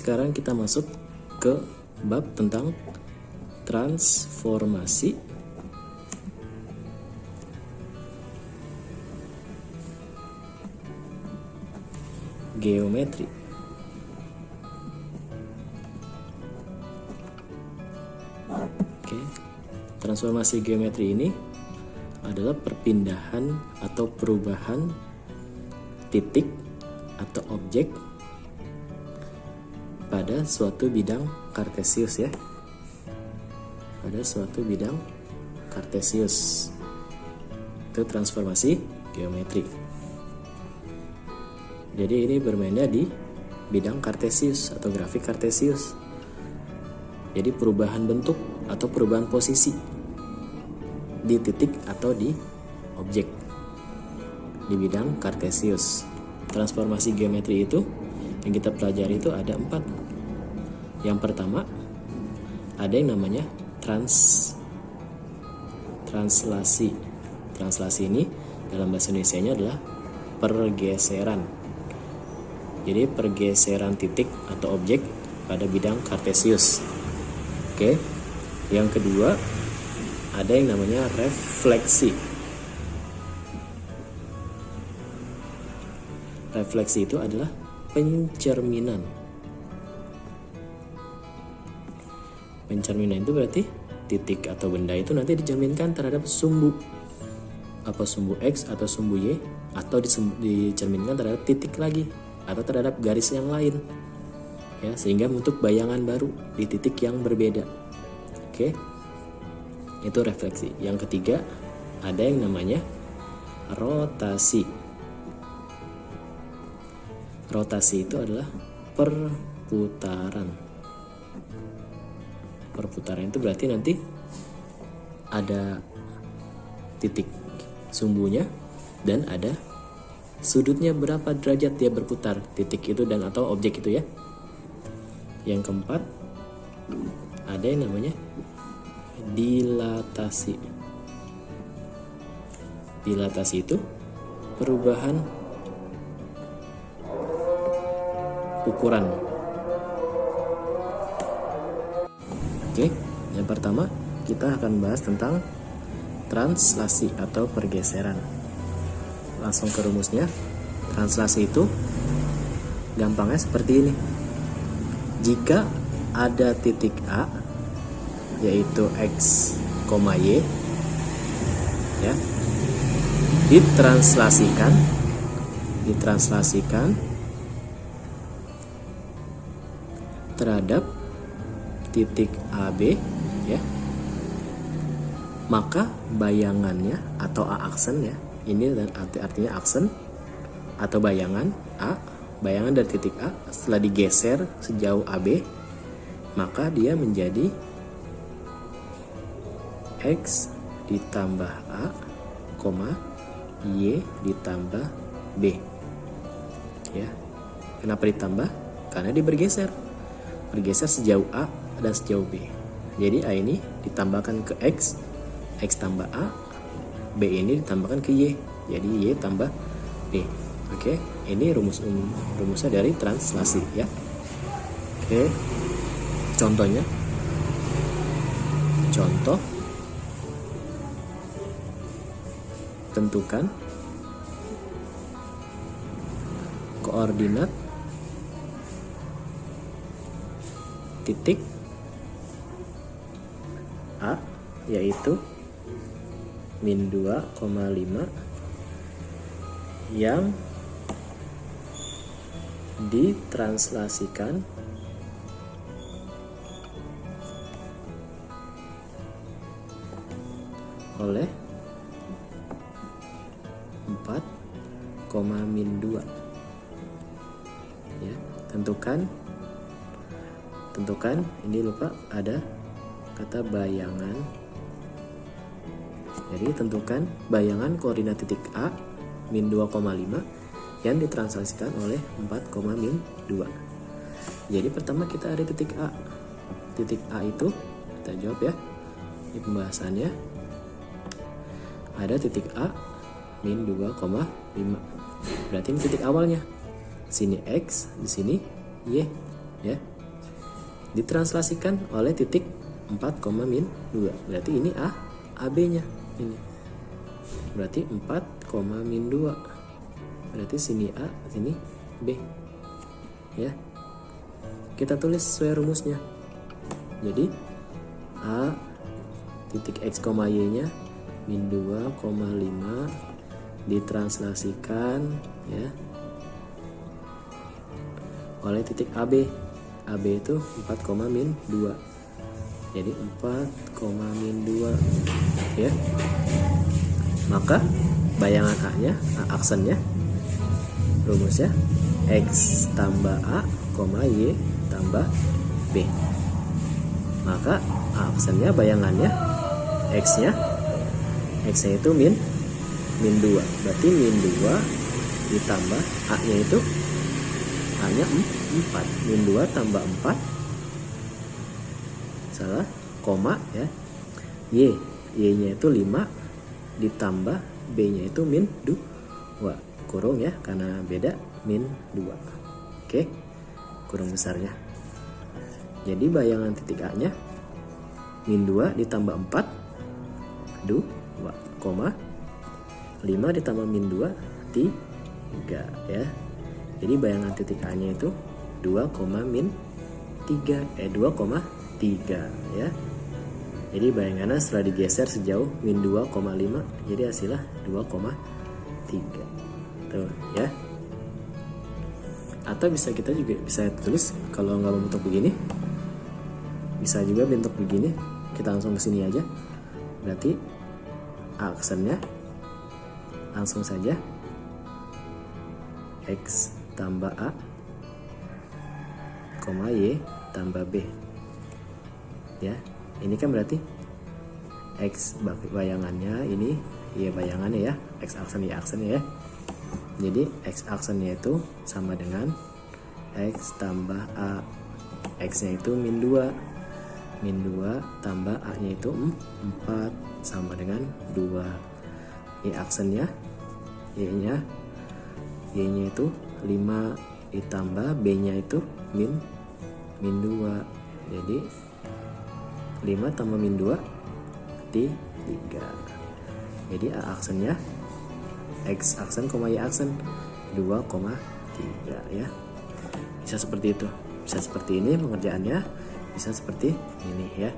sekarang kita masuk ke bab tentang transformasi geometri. Oke, transformasi geometri ini adalah perpindahan atau perubahan titik atau objek pada suatu bidang kartesius ya. Pada suatu bidang kartesius. Itu transformasi geometri. Jadi ini bermainnya di bidang kartesius atau grafik kartesius. Jadi perubahan bentuk atau perubahan posisi di titik atau di objek di bidang kartesius. Transformasi geometri itu yang kita pelajari itu ada 4. Yang pertama ada yang namanya translasi. Translasi ini dalam bahasa Indonesianya adalah pergeseran. Jadi pergeseran titik atau objek pada bidang kartesius. Oke. Yang kedua ada yang namanya refleksi. Refleksi itu adalah pencerminan. Pencerminan itu berarti titik atau benda itu nanti dicerminkan terhadap sumbu. Apa sumbu X atau sumbu Y, atau dicerminkan terhadap titik lagi atau terhadap garis yang lain. Ya, sehingga membentuk bayangan baru di titik yang berbeda. Oke. Itu refleksi. Yang ketiga ada yang namanya rotasi. Rotasi itu adalah perputaran. Perputaran itu berarti nanti ada titik sumbunya dan ada sudutnya berapa derajat dia berputar titik itu dan atau objek itu ya. Yang keempat ada yang namanya dilatasi. Dilatasi itu perubahan ukuran. Oke, yang pertama kita akan bahas tentang translasi atau pergeseran. Langsung ke rumusnya. Translasi itu gampangnya seperti ini. Jika ada titik A yaitu X, Y ya, ditranslasikan terhadap titik AB ya, maka bayangannya atau A aksen ya, ini artinya aksen atau bayangan A, bayangan dari titik A setelah digeser sejauh AB, maka dia menjadi X ditambah A, Y ditambah B ya. Kenapa ditambah? Karena dia bergeser sejauh A dan sejauh B. Jadi A ini ditambahkan ke X tambah A, B ini ditambahkan ke Y, jadi Y tambah B. Oke, ini rumusnya dari translasi ya. Oke, contohnya, contoh, tentukan koordinat titik A yaitu min 2,5 yang ditranslasikan oleh 4,-2 ya. Tentukan ini lupa ada kata bayangan. Jadi tentukan bayangan koordinat titik A min 2,5 yang ditranslasikan oleh 4,-2. Jadi pertama kita ada titik A. Titik A itu kita jawab ya. Ini pembahasannya. Ada titik A min 2,5. Berarti ini titik awalnya. Di sini X, di sini Y ya. ditranslasikan oleh titik 4, min 2. Berarti ini AB nya ini. Berarti 4, min 2. Berarti sini A, sini B. Ya. Kita tulis sesuai rumusnya. Jadi A titik X, Y nya min 2,5 ditranslasikan ya oleh titik AB. AB itu 4, min 2. Jadi 4, min 2 ya. Maka bayangan A-nya, aksennya, rumusnya X tambah A, Y tambah B. Maka aksennya, bayangannya, X-nya itu min 2. Berarti min 2 ditambah A-nya itu A-nya 4. Min 2 tambah 4. Salah, koma ya. Y-nya itu 5 ditambah B-nya itu min 2. Kurung ya, karena beda, min 2. Oke, kurung besarnya. Jadi bayangan titik A-nya min 2 ditambah 4, 2, 5 ditambah min 2, 3 ya. Jadi bayangan titik A-nya itu 2, min 3 ya. Jadi bayangannya setelah digeser sejauh min 2,5, jadi hasilnya 2,3. Tuh ya. Atau kita juga bisa tulis, kalau nggak mau bentuk begini, bisa juga bentuk begini. Kita langsung ke sini aja. Berarti aksennya langsung saja X tambah A, Y tambah B. Ya, ini kan berarti X bayangannya, ini Y bayangannya ya, X aksen Y aksennya ya. Jadi X aksennya itu sama dengan X tambah A. X-nya itu min 2 tambah A-nya itu 4 sama dengan 2. Y aksennya, Y-nya itu 5 ditambah B-nya itu min 2. Jadi 5 tambah min 2, 3. Jadi A aksennya, X aksen, Y aksen 2,3 ya. Bisa seperti itu. Bisa seperti ini pengerjaannya, bisa seperti ini ya.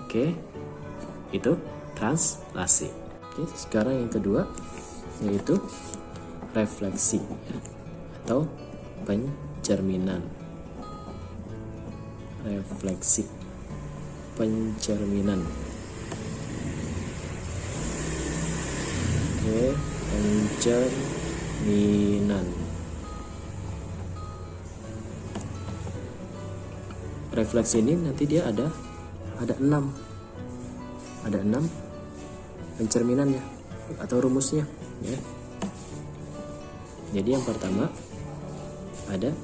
Oke, itu translasi. Oke, sekarang yang kedua yaitu refleksi ya, atau pencerminan. Refleksi, pencerminan. Oke, pencerminan. Refleksi ini nanti dia ada 6 pencerminannya atau rumusnya ya. Jadi yang pertama ada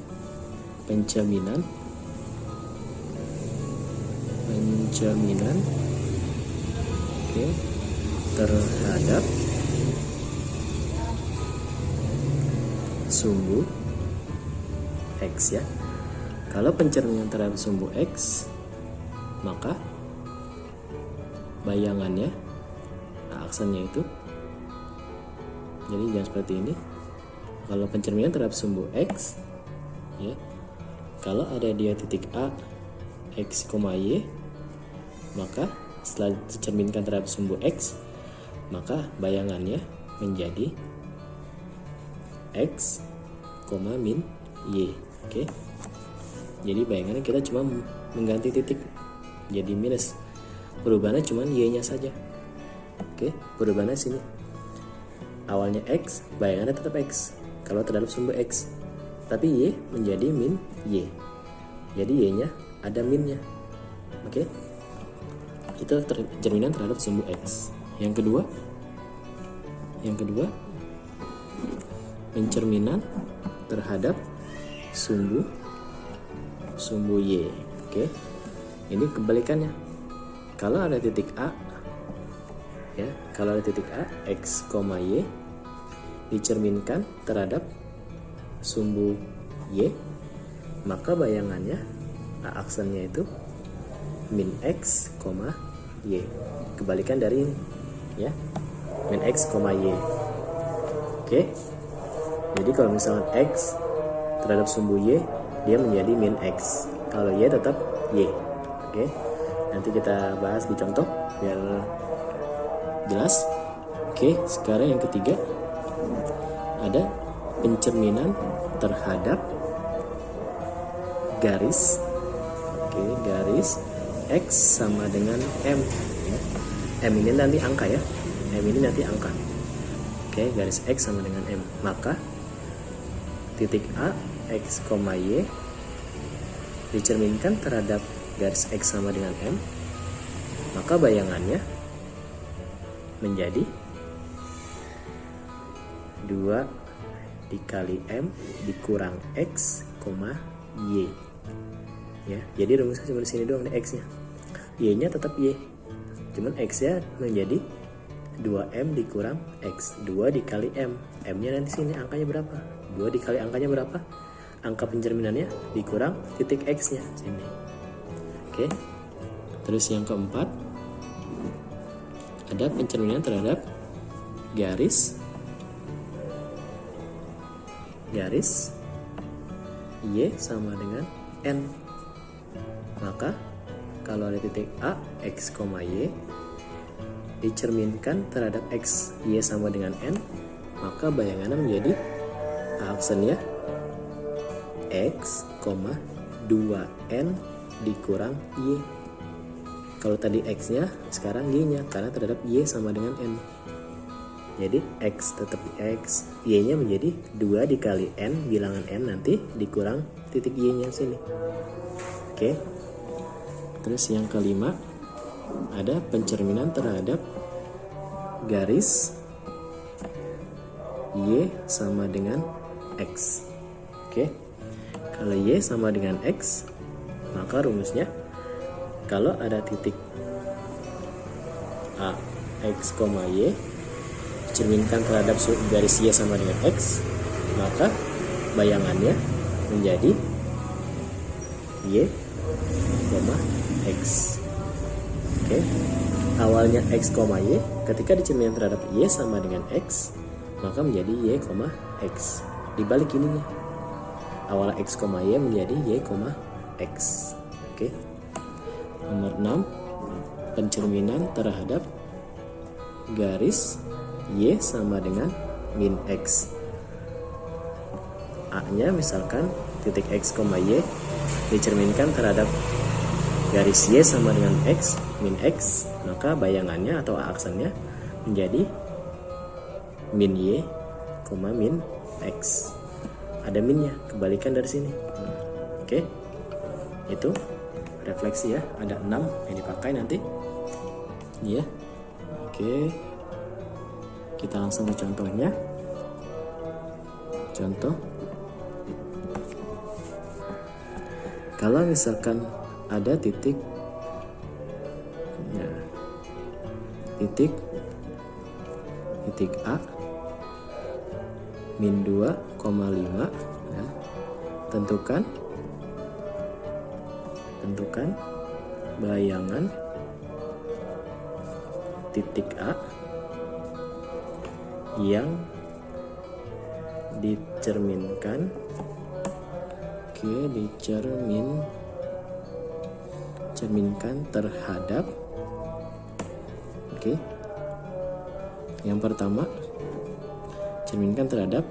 pencerminan oke, terhadap sumbu X ya. Kalau pencerminan terhadap sumbu X, maka bayangannya, aksennya itu, jadi jangan seperti ini. Kalau pencerminan terhadap sumbu X ya, kalau ada dia titik A, X, Y, maka setelah dicerminkan terhadap sumbu X, maka bayangannya menjadi X, min Y. Oke. Jadi bayangannya kita cuma mengganti titik jadi minus. Perubahannya cuma Y-nya saja. Oke, perubahannya sini. Awalnya X, bayangannya tetap X kalau terhadap sumbu X. Tapi Y menjadi min Y. Jadi Y-nya ada minnya. Oke. Itu pencerminan terhadap sumbu X. Yang kedua pencerminan terhadap sumbu Y. Oke. Ini kebalikannya. Kalau ada titik A ya, kalau ada titik A, X, Y dicerminkan terhadap sumbu Y, maka bayangannya A aksennya itu min X, Y. Kebalikan dari ini ya, min X, Y. Oke. Jadi kalau misalkan X terhadap sumbu Y, dia menjadi min X. Kalau Y tetap Y. Oke. Nanti kita bahas di contoh biar jelas. Oke, sekarang yang ketiga ada pencerminan terhadap garis. Oke, garis X sama dengan M ya. M ini nanti angka ya. M ini nanti angka. Oke, garis X sama dengan M. Maka titik A X, Y dicerminkan terhadap garis X sama dengan M. Maka bayangannya menjadi 2 dikali M dikurang X, Y. Ya, jadi rumusnya cuma di sini doang nih X-nya. Y-nya tetap Y. Cuman X-nya menjadi 2M dikurang X. 2 dikali M. M-nya nanti sini angkanya berapa? 2 dikali angkanya berapa? Angka pencerminannya dikurang titik X-nya sini. Oke. Terus yang keempat ada pencerminan terhadap garis Y sama dengan N. Maka kalau ada titik A X, Y dicerminkan terhadap X, Y sama dengan N, maka bayangannya menjadi A aksennya X, 2N dikurang Y. Kalau tadi X-nya, sekarang Y-nya, karena terhadap Y sama dengan N. Jadi X tetap X, Y-nya menjadi 2 dikali N, bilangan N nanti dikurang titik Y-nya sini. Oke. Terus yang kelima, ada pencerminan terhadap garis Y sama dengan X. Oke. Kalau Y sama dengan X, maka rumusnya kalau ada titik A X, Y dicerminkan terhadap garis Y sama dengan X, maka bayangannya menjadi Y, X. Oke. Awalnya X, Y ketika dicerminkan terhadap Y sama dengan X, maka menjadi Y, X. Dibalik ininya, awal X, Y menjadi Y, X. Oke. Nomor 6, pencerminan terhadap garis Y sama dengan min X. A-nya misalkan titik X, Y dicerminkan terhadap garis Y sama dengan X, min X, maka bayangannya atau A aksennya menjadi min Y, min X. Ada minnya, kebalikan dari sini. Oke. Itu refleksi ya, ada 6 yang dipakai nanti. Ya. Oke. Kita langsung ke contohnya. Contoh. Kalau misalkan ada titik ya, titik A min 2,5 ya. Tentukan bayangan titik A yang dicerminkan terhadap yang pertama cerminkan terhadap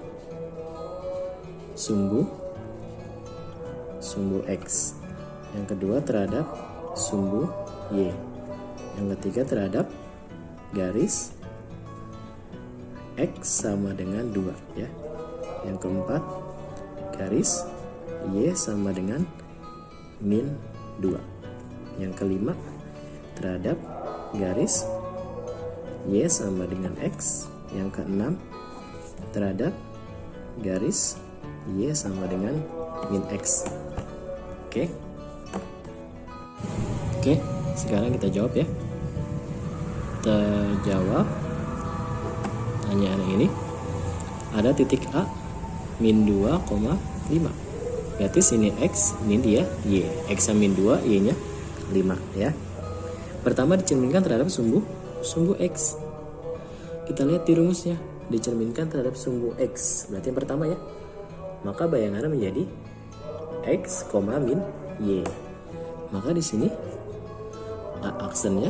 sumbu X, yang kedua terhadap sumbu Y, yang ketiga terhadap garis X sama dengan 2 ya, yang keempat garis Y sama dengan min 2, yang kelima terhadap garis Y sama dengan X, yang keenam terhadap garis Y sama dengan min X. Oke, sekarang kita jawab ya. Kita jawab pertanyaan ini. Ada titik A min 2,5. Berarti sini X, ini dia Y. X-nya min 2, Y-nya 5 ya. Pertama dicerminkan terhadap sumbu X. Kita lihat di rumusnya, dicerminkan terhadap sumbu X. Berarti yang pertama ya. Maka bayangannya menjadi X, min Y. Maka di sini aksennya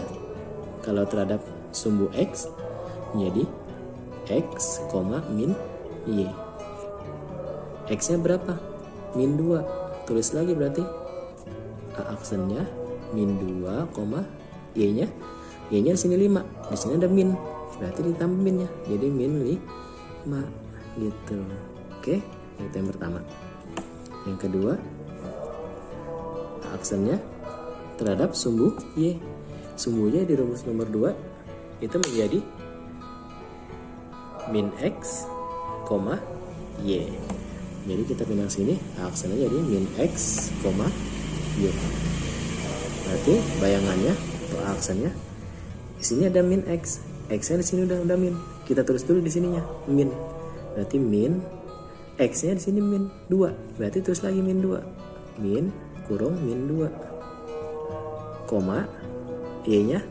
kalau terhadap sumbu X menjadi X, min Y. X-nya berapa? Min 2. Tulis lagi berarti aksennya min 2, Y-nya di sini 5. Di sini ada min. Berarti ditambah minnya. Jadi min 5 gitu. Oke, itu yang pertama. Yang kedua, aksennya terhadap sumbu Y. Sumbu Y di rumus nomor 2 itu menjadi min X, Y. Jadi kita pindah sini, aksennya jadi min X, Y. Berarti bayangannya atau aksennya di sini ada min X. X-nya di sini udah min. Kita tulis dulu di sininya min. Berarti min X-nya di sini min 2. Berarti tulis lagi min 2. Min kurung min 2. Koma Y-nya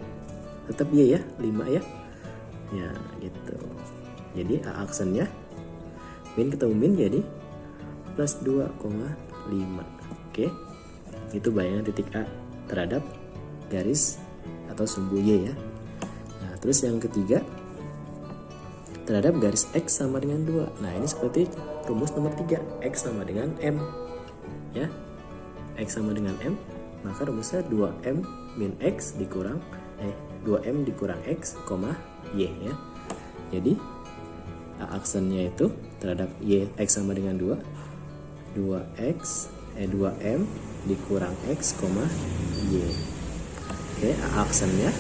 tetap Y ya, 5 ya. Ya, gitu. Jadi aksennya min ketemu min jadi plus 2,5. Oke. Itu bayangan titik A terhadap garis atau sumbu Y ya. Nah, terus yang ketiga terhadap garis X sama dengan 2. Nah, ini seperti rumus nomor 3. X sama dengan M. Ya. X sama dengan M, maka rumusnya 2M min X dikurang 2M dikurang X, Y ya. Jadi aksennya itu terhadap Y X sama dengan 2M dikurang X, Y. Oke, aksennya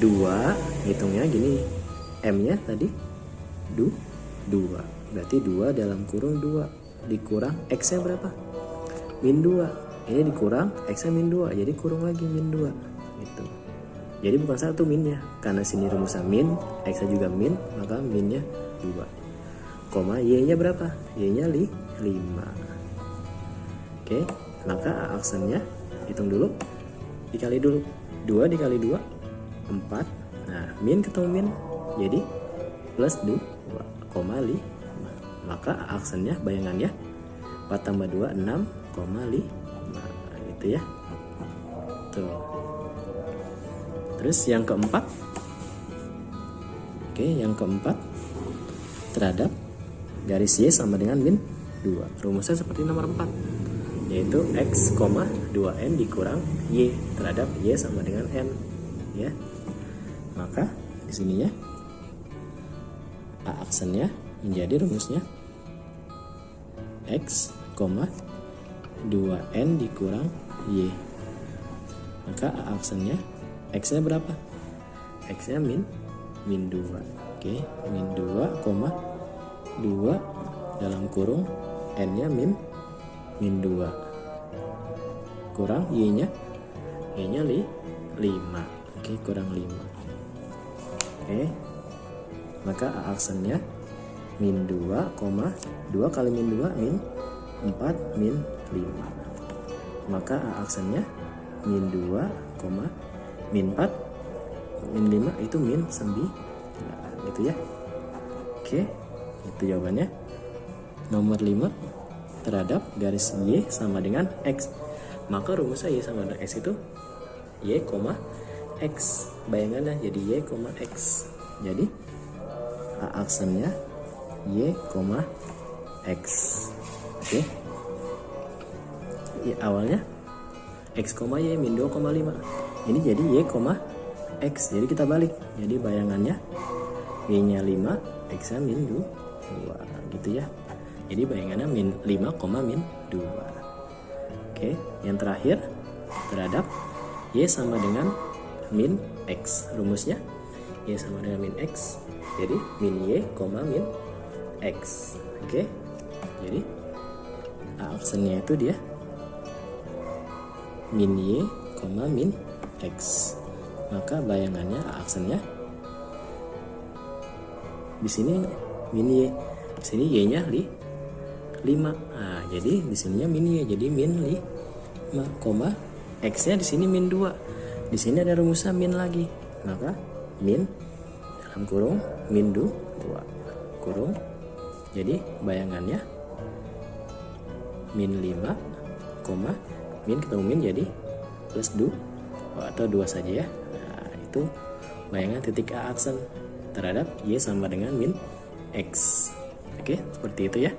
2, hitungnya gini, M-nya tadi 2. Berarti 2 dalam kurung 2 dikurang X-nya berapa? Min 2. Ini dikurang X-nya min 2, jadi kurung lagi min 2 gitu. Jadi bukan 1 minnya, karena sini rumusnya min, X-nya juga min, maka minnya 2. Y-nya berapa? Y-nya 5. Oke, maka aksennya hitung dulu, dikali dulu 2 dikali 2 4. Nah, min ketemu min jadi plus 2,5. Maka aksennya bayangannya 4 tambah 2 6,5 gitu ya. Tuh. Terus yang keempat. Oke, yang keempat terhadap garis Y sama dengan min 2. Rumusnya seperti nomor 4, yaitu X, 2N dikurang Y terhadap Y sama dengan N ya. Maka di sininya aksennya menjadi rumusnya X, 2N dikurang Y. Maka aksennya X-nya berapa? X-nya min 2. Oke, min 2, 2 dalam kurung N-nya min 2 kurang Y-nya 5. Oke, kurang 5. Oke, maka aksennya min 2, 2 kali min 2 min 4 min 5. Maka aksennya min 2, min 4 min 5 itu min 9 gitu ya. Oke, itu jawabannya. Nomor 5 terhadap garis Y sama dengan X. Maka rumusnya Y sama dengan X itu Y, X. Bayangannya jadi Y, X. Jadi aksennya Y, X. Oke. Ya, awalnya X, Y min 2,5. Ini jadi Y, X. Jadi kita balik. Jadi bayangannya Y-nya 5, X-nya min 2 gitu ya. Jadi bayangannya min 5, min 2. Oke, yang terakhir terhadap Y sama dengan min X. Rumusnya Y sama dengan min X. Jadi min Y, min X. Oke. Jadi aksennya itu dia min Y, min X. Maka bayangannya aksennya di sini min Y. Di sini Y-nya 5. Nah, jadi di sininya min ya, jadi min 5, koma X-nya di sini min 2. Di sini ada rumusnya min lagi. Maka min dalam kurung min 2 kurung. Jadi bayangannya min 5, koma min ketemu min jadi plus 2 atau 2 saja ya. Nah, itu bayangan titik A aksen terhadap Y sama dengan min X. Oke, seperti itu ya.